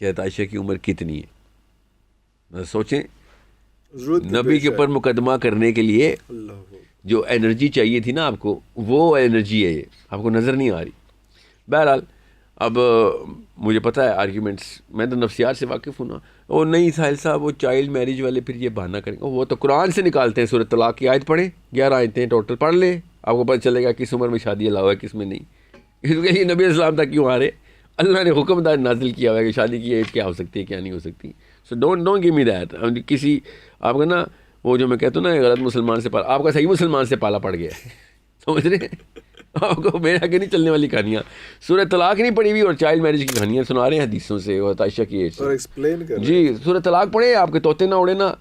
کہ حضرت عائشہ کی عمر کتنی ہے. سوچیں نبی کے اوپر مقدمہ کرنے کے لیے جو انرجی چاہیے تھی نا آپ کو, وہ انرجی ہے یہ آپ کو نظر نہیں آ رہی. بہرحال اب مجھے پتہ ہے آرگیومنٹس, میں تو نفسیات سے واقف ہوں نا. اور نہیں ساحل صاحب وہ چائلڈ میرج والے پھر یہ بہانہ کریں گے, وہ تو قرآن سے نکالتے ہیں. سورۃ طلاق کی آیت پڑھیں, 11 آیتیں ٹوٹل پڑھ لیں, آپ کو پتہ چلے گا کس عمر میں شادی الاؤ ہے کس میں نہیں. اس کے لیے نبی اسلام تک کیوں آ رہے, اللہ نے حکم نازل کیا ہوا ہے کہ شادی کی ایج کیا ہو سکتی ہے کیا نہیں ہو سکتی. So don't give me that. کسی آپ کا نا وہ جو میں کہتا ہوں نا غلط مسلمان سے پالا, آپ کا صحیح مسلمان سے پالا پڑ گیا ہے, سمجھ رہے ہیں آپ کو میرے آگے نہیں چلنے والی کہانیاں. سورۃ طلاق نہیں پڑھی ہوئی اور چائلڈ میرج کی کہانیاں سنا رہے ہیں حدیثوں سے اور عائشہ کی ایج سے. جی سورۃ طلاق پڑھیں, آپ کے طوطے نہ اڑے نا,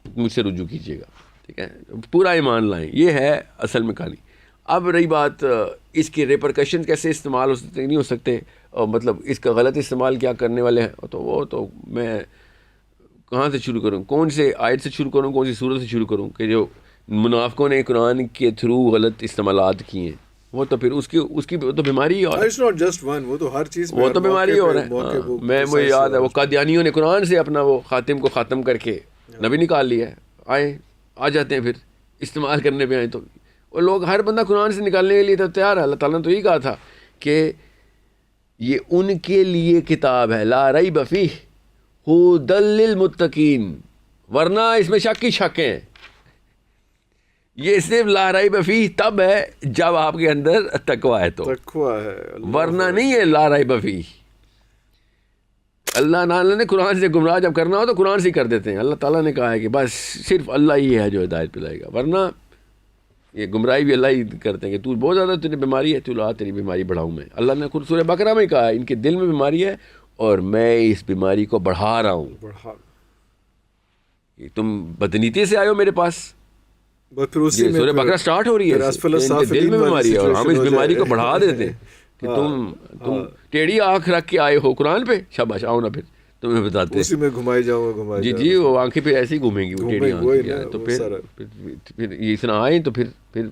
مجھ سے رجوع کیجیے گا, ٹھیک ہے, پورا ایمان لائیں. یہ ہے اصل میں کہانی. اب رہی بات اس کے ریپرکشن کیسے استعمال ہو سکتے نہیں ہو سکتے, اور مطلب اس کا غلط استعمال کیا کرنے والے ہیں, تو وہ تو میں کہاں سے شروع کروں, کون سے آیت سے شروع کروں, کون سی سورت سے شروع کروں کہ جو منافقوں نے قرآن کے تھرو غلط استعمالات کیے ہیں. وہ تو پھر اس کی تو بیماری ہی اور وہ تو ہر چیز وہ تو بیماری اور ہے. میں مجھے یاد ہے وہ قادیانیوں نے قرآن سے اپنا وہ خاتم کو ختم کر کے نبی نکال لیا ہے. آ جاتے ہیں پھر استعمال کرنے پہ آئے تو اور لوگ ہر بندہ قرآن سے نکالنے کے لیے تو تیار ہے. اللہ تعالیٰ نے تو یہی کہا تھا کہ یہ ان کے لیے کتاب ہے, لا ریب فیہ ھدی للمتقین, ورنہ اس میں شک ہی شک ہیں. یہ صرف لا ریب فیہ تب ہے جب آپ کے اندر تقویٰ ہے تو, ورنہ نہیں ہے لا ریب فیہ. اللہ تعالیٰ نے قرآن سے گمراہ جب کرنا ہو تو قرآن سے ہی کر دیتے ہیں. اللہ تعالیٰ نے کہا ہے کہ بس صرف اللہ ہی ہے جو ہدایت پلائے گا, ورنہ یہ گمراہی بھی اللہ ہی کرتے ہیں کہ تو بہت زیادہ تیری بیماری ہے, تو لا تیری بیماری بڑھاؤں میں. اللہ نے خود سورہ بقرہ میں کہا ہے ان کے دل میں بیماری ہے اور میں اس بیماری کو بڑھا رہا ہوں. تم بدنیتی سے آئے ہو میرے پاس, سورہ بقرہ سٹارٹ ہو رہی ہے, ان کے دل میں بیماری ہے اور ہم اس بیماری کو بڑھا دیتے ہیں کہ تم ٹیڑھی آنکھ رکھ کے آئے ہو قرآن پہ, شاباش آؤ نا پھر تمہیں بتاتے اسی میں گھمائی جاؤں. جی وہ آنکھیں پھر ایسی گھومیں گی, وہ ٹیڑھی آنکھیں. تو پھر یہ اتنا آئیں تو پھر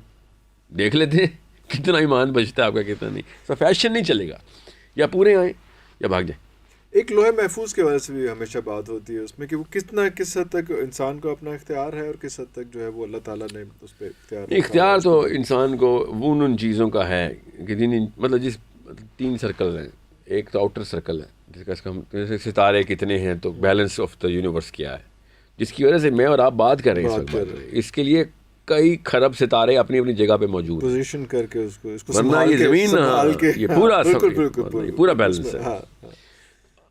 دیکھ لیتے ہیں کتنا ایمان بچتا ہے آپ کا کتنا نہیں. سو فیشن نہیں چلے گا, یا پورے آئیں یا بھاگ جائیں. ایک لوہے محفوظ کے وجہ سے بھی ہمیشہ بات ہوتی ہے اس میں کہ وہ کس حد تک انسان کو اپنا اختیار ہے اور کس حد تک جو ہے وہ اللہ تعالیٰ نے اس پہ اختیار تو انسان کو ان چیزوں کا ہے کہ مطلب جس 3 سرکل ہیں. ایک تو آؤٹر سرکل ہے جس کا ہم ستارے کتنے ہیں, تو بیلنس آف دا یونیورس کیا ہے, جس کی وجہ سے میں اور آپ بات کر رہے ہیں. اس کے لیے کئی خرب ستارے اپنی اپنی جگہ پہ موجود پوزیشن کر کے اس کو ورنہ یہ زمین یہ پورا بیلنس ہے.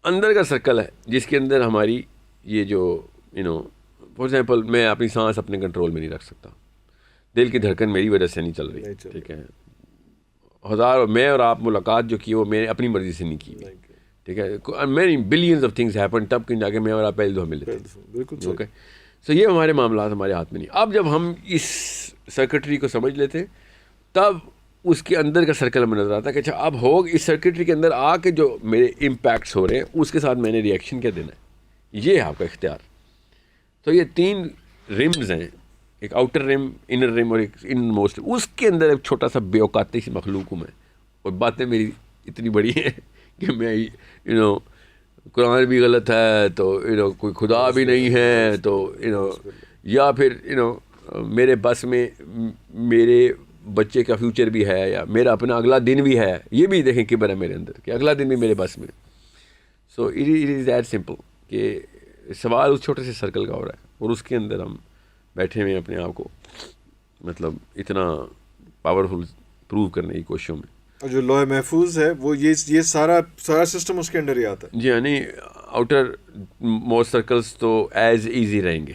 اندر کا سرکل ہے جس کے اندر ہماری یہ جو فار ایگزامپل میں اپنی سانس اپنے کنٹرول میں نہیں رکھ سکتا, دل کی دھڑکن میری وجہ سے نہیں چل رہی, ٹھیک ہے. میں اور آپ ملاقات جو کی وہ میں نے اپنی مرضی سے نہیں کی, ٹھیک ہے. Many billions of things happen تب کہیں جا کے میں اور آپ پہلے دفعہ ملے تھے. اوکے, سو یہ ہمارے معاملات ہمارے ہاتھ میں نہیں. اب جب ہم اس سرکٹری کو سمجھ لیتے ہیں تب اس کے اندر کا سرکل ہمیں نظر آتا ہے کہ اچھا اب ہو اس سرکٹری کے اندر آ کے جو میرے امپیکٹس ہو رہے ہیں اس کے ساتھ میں نے ریئیکشن کیا دینا ہے. یہ ہے آپ کا اختیار. تو یہ 3 رمز ہیں, ایک آؤٹر رم, انر رم اور ایک ان موسٹ. اس کے اندر ایک چھوٹا سا بے اوقاتی سی مخلوق ہوں میں, اور باتیں میری اتنی بڑی ہیں کہ میں قرآن بھی غلط ہے تو کوئی خدا بھی نہیں ہے تو یا پھر میرے بس میں میرے بچے کا فیوچر بھی ہے یا میرا اپنا اگلا دن بھی ہے. یہ بھی دیکھیں کبر ہے میرے اندر کہ اگلا دن بھی میرے بس میں. So it is that simple کہ سوال اس چھوٹے سے سرکل کا ہو رہا ہے اور اس کے اندر ہم بیٹھے ہوئے اپنے آپ کو مطلب اتنا پاورفل پروو کرنے کی کوششوں میں. اور جو لوہے محفوظ ہے وہ یہ سارا سسٹم اس کے اندر ہی آتا ہے. جی یعنی آؤٹر موسٹ سرکلس تو ایز ایزی رہیں گے,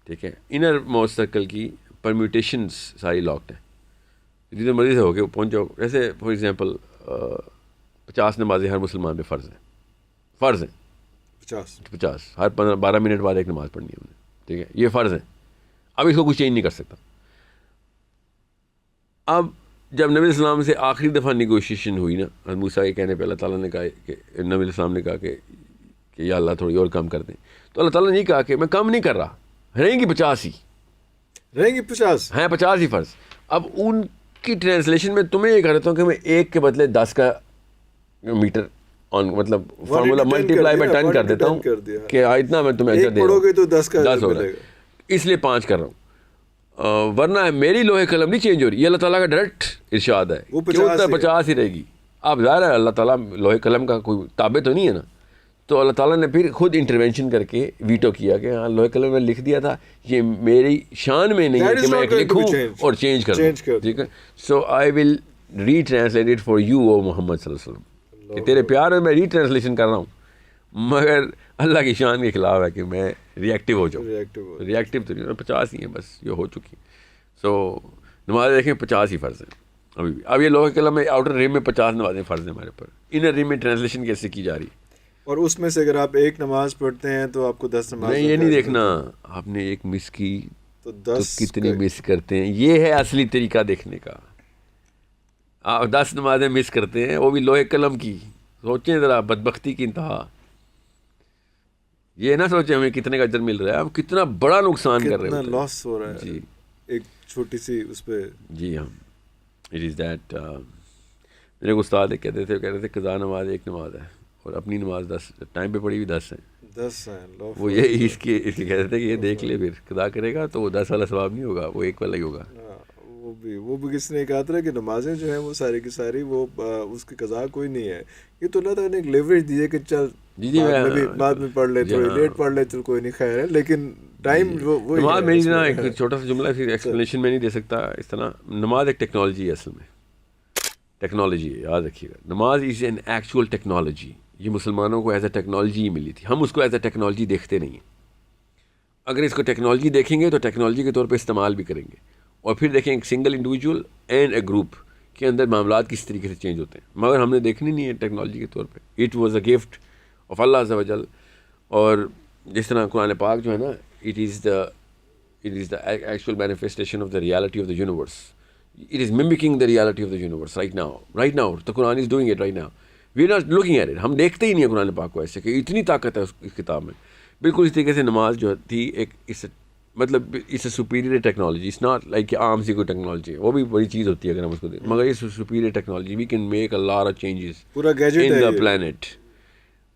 ٹھیک ہے. انر موسٹ سرکل کی پرمیوٹیشنس ساری لاکڈ ہیں, جتنے مرضی سے ہو کے پہنچ جاؤ. جیسے فار ایگزامپل 50 نمازیں ہر مسلمان پہ فرض ہیں 50 ہر 12 منٹ بعد ایک نماز پڑھنی ہے انہیں, ٹھیک ہے. یہ فرض ہے. اب اس کو کچھ چینج نہیں کر سکتا. اب جب نبی السلام سے آخری دفعہ نیگوشیشن ہوئی نا موسیٰ کے کہنے پہ, اللہ تعالیٰ نے کہا کہ نبی السلام نے کہا کہ یا اللہ تھوڑی اور کم کر دیں, تو اللہ تعالیٰ نے نہیں کہا کہ میں کم نہیں کر رہا, رہیں گی 50 ہی ہیں 50 ہی فرض. اب ان کی ٹرانسلیشن میں تمہیں یہ کہہ دیتا ہوں کہ میں 1 کے بدلے 10 کا میٹر آن مطلب فارمولا ملٹیپلائی میں 10 کر دیتا ہوں کہ اتنا میں تمہیں اجر دے رہا ہوں، تو 10 ہو رہا ہے، اس لیے 5 کر رہا ہوں، ورنہ میری لوہے قلم نہیں چینج ہو رہی. یہ اللہ تعالیٰ کا ڈائریکٹ ارشاد ہے کہ اتنا 50 ہی رہے گی. اب ظاہر ہے اللہ تعالیٰ لوہے قلم کا کوئی تابع تو نہیں ہے نا، تو اللہ تعالیٰ نے پھر خود انٹروینشن کر کے ویٹو کیا کہ ہاں لوہے قلم میں لکھ دیا تھا، یہ میری شان میں نہیں ہے کہ میں ایک لکھوں اور چینج کروں. ٹھیک ہے، سو آئی ول ری ٹرانسلیٹ اٹ فار یو او محمد صلی اللہ علیہ وسلم، کہ تیرے پیار میں ری ٹرانسلیشن کر رہا ہوں، مگر اللہ کی شان کے خلاف ہے کہ میں ری ایکٹیو ہو جاؤں. ری ایکٹیو تو نہیں، 50 ہی ہیں بس، یہ ہو چکی. سو نمازیں دیکھیں 50 ہی فرض ہیں ابھی بھی. اب یہ لوہے قلم میں آؤٹر ریم میں 50 نمازیں فرض ہیں ہمارے پر، انر ریم میں ٹرانسلیشن کیسے کی جا رہی ہے. اور اس میں سے اگر آپ ایک نماز پڑھتے ہیں تو آپ کو 10 نماز. نہیں، یہ نہیں دیکھنا آپ نے ایک مس کی تو کتنی مس کرتے ہیں، یہ ہے اصلی طریقہ دیکھنے کا. آپ 10 نمازیں مس کرتے ہیں، وہ بھی لوہے قلم کی. سوچیں ذرا بدبختی کی انتہا. یہ نہ سوچیں ہمیں کتنے کا اجر مل رہا ہے، ہم کتنا بڑا نقصان کر رہے ہیں، کتنا لاس ہو رہا ہے. جی ایک چھوٹی سی اس پہ. جی ہاں، اٹ از دیٹ. میرے کو استاد کہتے تھے قضا نماز ایک نماز ہے اور اپنی نماز 10 ٹائم پہ پڑھی ہوئی 10 ہیں. 10 ہیں. وہ یہ اس کے کہتے تھے کہ یہ دیکھ لے، پھر قضا کرے گا تو وہ 10 والا ثواب نہیں ہوگا، وہ 1 والا ہی ہوگا. وہ بھی کس نے کہا تھا کہ نمازیں جو ہیں وہ ساری کی ساری وہ اس کی قضا کوئی نہیں ہے. یہ تو اللہ تعالیٰ نے ایک لیوریج دی ہے کہ چل بعد میں پڑھ لے، تھوڑی لیٹ پڑھ لے، چل کوئی نہیں، خیر ہے. لیکن ٹائم وہ نماز میری نا ایک چھوٹا سا جملہ پھر ایکسپلینیشن میں نہیں دے سکتا اس طرح. نماز ایک ٹیکنالوجی ہے، اصل میں ٹیکنالوجی ہے، یاد رکھیے گا. نماز از این ایکچوئل ٹیکنالوجی. یہ مسلمانوں کو ایز اے ٹیکنالوجی ہی ملی تھی، ہم اس کو ایز اے ٹیکنالوجی دیکھتے نہیں ہیں. اگر اس کو ٹیکنالوجی دیکھیں گے تو ٹیکنالوجی کے طور پہ استعمال بھی کریں گے، اور پھر دیکھیں ایک single individual and a group کے اندر معاملات کس طریقے سے چینج ہوتے ہیں. مگر ہم نے دیکھنی نہیں ہے ٹیکنالوجی کے طور پہ. It was a gift of اللہ عز و جل. اور جس طرح قرآن پاک جو ہے نا، it is the actual manifestation of the reality of the universe. It is mimicking the reality of the universe right now. The Quran is doing it right now. We are not looking at it. ہم دیکھتے ہی نہیں ہیں قرآن پاک کو ایسے کہ اتنی طاقت ہے اس کتاب میں. بالکل اس طریقے سے نماز جو تھی ایک مطلب اس سے superior technology. It's not like کہ عام سی کوئی ٹیکنالوجی ہے، وہ بھی بڑی چیز ہوتی ہے اگر ہم اس کو دیکھیں، مگر اس superior technology. We can make a lot of changes پورا gadget in the plant.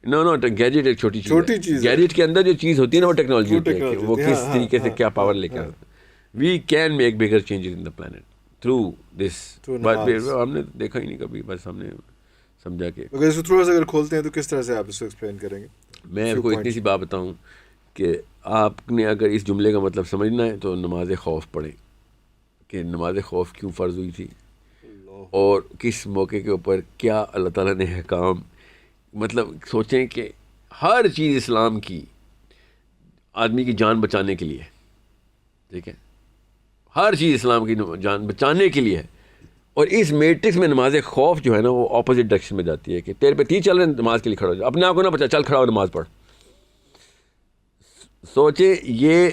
No gadget ایک چھوٹی چیز ہے. گیجٹ کے اندر جو چیز ہوتی ہے نا وہ ٹیکنالوجی ہوتی ہے کہ وہ کس طریقے سے کیا پاور لے کے آتا ہے. We can make bigger changes in the plant through this. But ہم نے دیکھا ہی نہیں کبھی، بس ہم نے سمجھا کہ اگر اس کو تھوڑا سا اگر کھولتے ہیں تو کس طرح سے آپ اس کو ایکسپلین کریں گے. میں آپ کو اتنی سی بات بتاؤں کہ آپ نے اگر اس جملے کا مطلب سمجھنا ہے تو نماز خوف پڑھیں کہ نماز خوف کیوں فرض ہوئی تھی اور کس موقع کے اوپر کیا اللہ تعالیٰ نے احکام. مطلب سوچیں کہ ہر چیز اسلام کی آدمی کی جان بچانے کے لیے، ٹھیک ہے، ہر چیز اسلام کی جان بچانے کے لیے ہے. اور اس میٹرکس میں نماز خوف جو ہے نا وہ اپوزٹ ڈائریکشن میں جاتی ہے کہ تیرے پہ تیر چل رہے ہیں، نماز کے لیے کھڑا ہو جا، اپنے آپ کو نہ بچا، چل کھڑا ہو نماز پڑھ. سوچے یہ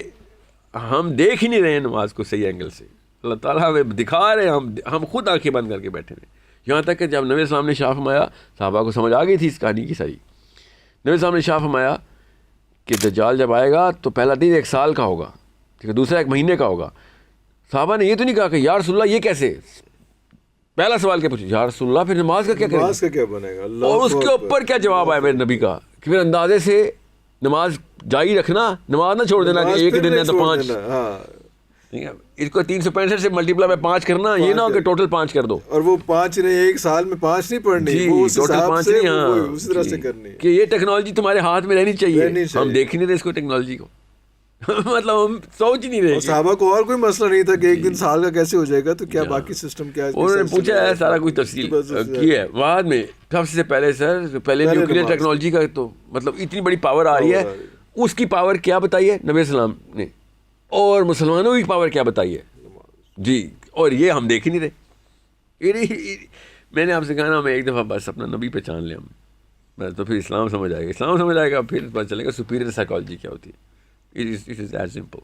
ہم دیکھ ہی نہیں رہے ہیں نماز کو صحیح اینگل سے. اللہ تعالیٰ ہمیں دکھا رہے ہیں، ہم خود آنکھیں بند کر کے بیٹھے ہیں. یہاں تک کہ جب نبی السلام نے شاہ فرمایا، صحابہ کو سمجھ آ گئی تھی اس کہانی کی ساری. نبی السلام نے شاہ فرمایا کہ دجال جب آئے گا تو پہلا دن 1 سال کا ہوگا، ٹھیک ہے، دوسرا 1 مہینے کا ہوگا. صحابہ نے یہ تو نہیں کہا کہ یا رسول اللہ یہ کیسے. پہلا سوال کیا پوچھا، یا رسول اللہ پھر نماز کا کیا کریں گے، نماز کا کیا بنے گا. اور اس کے اوپر کیا جواب آیا میرے نبی کا کہ پھر اندازے سے نماز جاری رکھنا، نماز نہ چھوڑ دینا کہ ایک دن ہے تو 5. اس کو 365 سے ملٹیپلائی میں 5 کرنا، یہ نہ ہو کہ ٹوٹل 5 کر دو. اور وہ 5 نہیں، 1 سال میں 5 نہیں پڑھنی، وہ ٹوٹل 5 نہیں. ہاں اسی طرح سے کرنی کہ یہ ٹیکنالوجی تمہارے ہاتھ میں رہنی چاہیے. ہم دیکھ نہیں رہے اس کو ٹیکنالوجی کو مطلب ہم سوچ نہیں رہے. صحابہ کو اور کوئی مسئلہ نہیں تھا کہ ایک دن سال کا کیسے ہو جائے گا، تو کیا باقی سسٹم کیا ہے. انہوں نے پوچھا ہے، سارا کچھ تفصیل کی ہے. بعد میں سب سے پہلے پہلے نیوکلیئر ٹیکنالوجی کا تو مطلب اتنی بڑی پاور آ رہی ہے، اس کی پاور کیا بتائی ہے نبی السلام نے، اور مسلمانوں کی پاور کیا بتائی ہے جی. اور یہ ہم دیکھ ہی نہیں رہے. میں نے آپ سے کہا نا، میں ایک دفعہ بس اپنا نبی پہچان لیں ہم بس، تو پھر اسلام سمجھ آئے گا. اسلام سمجھ آئے گا، پھر پتہ چلے گا سپیریئر سائیکالوجی کیا ہوتی ہے. It is that simple.